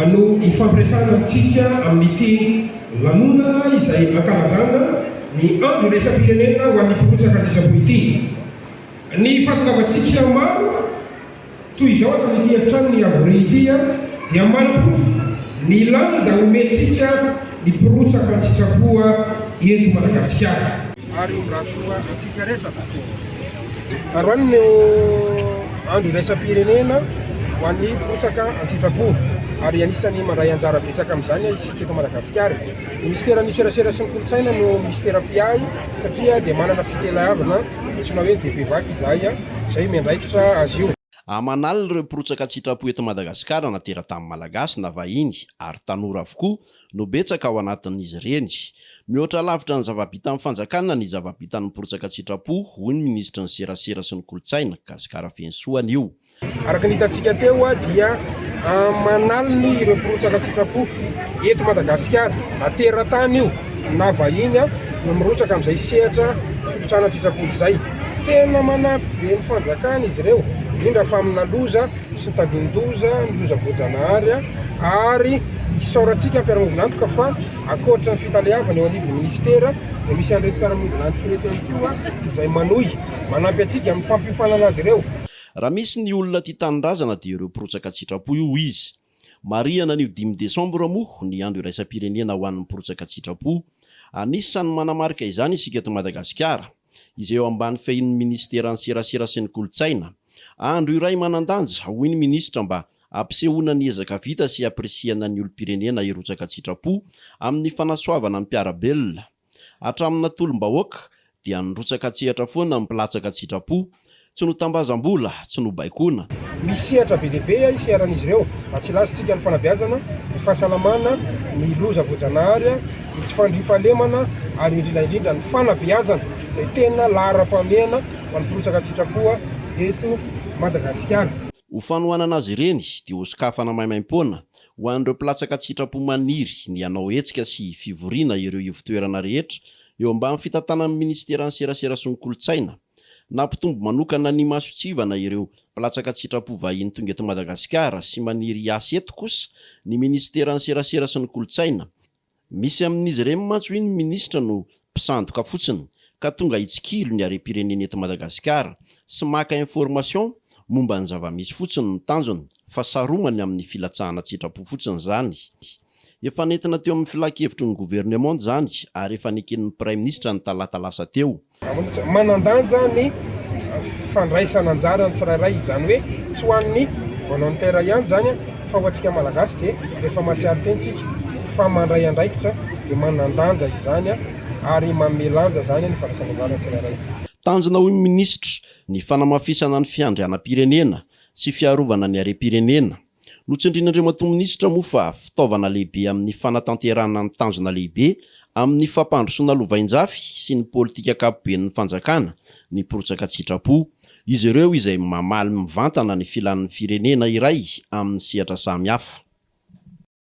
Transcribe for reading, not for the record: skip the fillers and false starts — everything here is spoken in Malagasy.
no ifampiresana antsika amin'ity lanonana izay ankalazana ny andro raisam-pirenena ho an'ny mporotsaka an-tsisabo ity. Ny fahatongavantsika maro toy izao ato amin'ity efitrano ny avory ity dia manam-pofo ny lanja omentsika ny mporotsaka an-tsitsaboa eto Madagasikara. Ary rasoa antsika rehetra androany no andro raisam-pirenena ho an'ny mporotsaka an-tsitsaboa, ary anisany mandray anjara betsaka amin'izany isika eto Madagasikara. Ny ministera ny serasera sy ny kolotsaina no ministera piay satria dia manana fitelahavana tsona hoe dia bevaky izahay izay miandraikitra azy io. Aman'alina ireo mporotsaka an-tsitrapo eto Madagasikara na teratany malagasy na vahiny ary tanora avokoa no betsaka ao anatin'izy ireny. Mihoatra lavitra ny zava-bita amin'ny fanjakana ny zava-bita ny mporotsaka an-tsitrapo, hoy ny ministra ny serasera sy ny kolotsaina Gazikara Fensoana io. Araka ny hitantsika teo dia manaliny ireo mporotsaka an-tsitrapo eto Madagasikara na teratany io na vahiny no mirotsaka amin'izay sehatra fipetrahana an-tsitrapo izay. Tena manampy be ny fanjakana izy ireo, indrindra fa amina loza sy ny tadin-doza, ny loza voajanahary, ary isaorantsika ampiara-mobonantoka fa akoatra ny fitalehavana eo anivon'ny ministera dia misy an'ireto karamobonantoka reto koa izay manohy manampy antsika amin'ny fampiofanana azy ireo. Raha misy ny olona tia tanindrazana dia ireo mporotsaka an-tsitrapo io izy. Mariana anio 5 Desambra moa ny andro iraisam-pirenena ho an'ny mporotsaka an-tsitrapo. Anisany manamarika izany isika eto Madagasikara, izay eo ambany fehin'ny ministera ny serasera sy ny kolotsaina. Andro iray manan-danja, hoy ny ministra, mba ampisehoana ny ezaka vita sy apresiana ny olom-pirenena irotsaka an-tsitrapo amin'ny fanasoavana ny mpiarabelona. Hatramina tolom-bahoaka dia nirotsaka an-tsehatra foana ny mpilatsaka an-tsitrapo, tsy no tambazam-bola, tsy no baikona. Misehatra be lehibe iseharan'izy ireo mba tsy lazatsika ny fanabeazana, ny fahasalamana, ny loza voajanahary, ny tsy fandriam-pahalemana, ary indrindra ny fanabeazana izay tena lahara-pahamehana ho an'ny mporotsaka an-tsitrapo eto Madagasikara. Ho fanohanana azy ireny dia hosikafana maimaim-poana ho an'ireo mpilatsaka an-tsitrapo maniry ny hanao hetsika sy fivoriana ireo ivon-toerana rehetra eo ambany fitantanan'ny ministera ny serasera sy ny kolotsaina. Nampitombo manokana ny masotsivana ireo mpilatsaka an-tsitrapo vahiny tonga eto Madagasikara sy maniry asa eto kosa ny ministera ny serasera sy ny kolotsaina. Misy amin'izy ireny mantsy ny ministra no mpisandoka fotsiny ka tonga hitsikilo ny harem-pirenena eto Madagasikara sy maka information momba ny zava-misy fotsiny ny tanjony fa saromany amin'ny filatsahana an-tsitrapo fotsiny zany. Efa nentina teo amin'ny filan-kevitry ny gouvernement zany ary efa neken'ny prime ministre ny talata lasa teo. Manandanja ny fandraisana anjara ny tsirairay, izany hoe tsy ho an'ny volontaire ihany zany fa ho antsika malagasy dia rehefa mahatsiaro tentsika fa mandray andraikitra dia manandanja izany ary mamelanja zany ny fandraisana anjara ny tsirairay. Tanjona hoy ministra ny fanamafisana ny fiandrianam-pirenena sy fiarovana ny harem-pirenena. Notsindrin'ireo mato-ministra moa fa fitaovana lehibe amin'ny fanatanterana ny tanjona lehibe amin'ny fampandrosoana lovain-jafy sy ny politika ankapobeny ny fanjakana ny mporotsaka an-tsitrapo. Izy ireo izay mamaly mivantana ny filan'ny firenena iray amin'ny sehatra samihafa.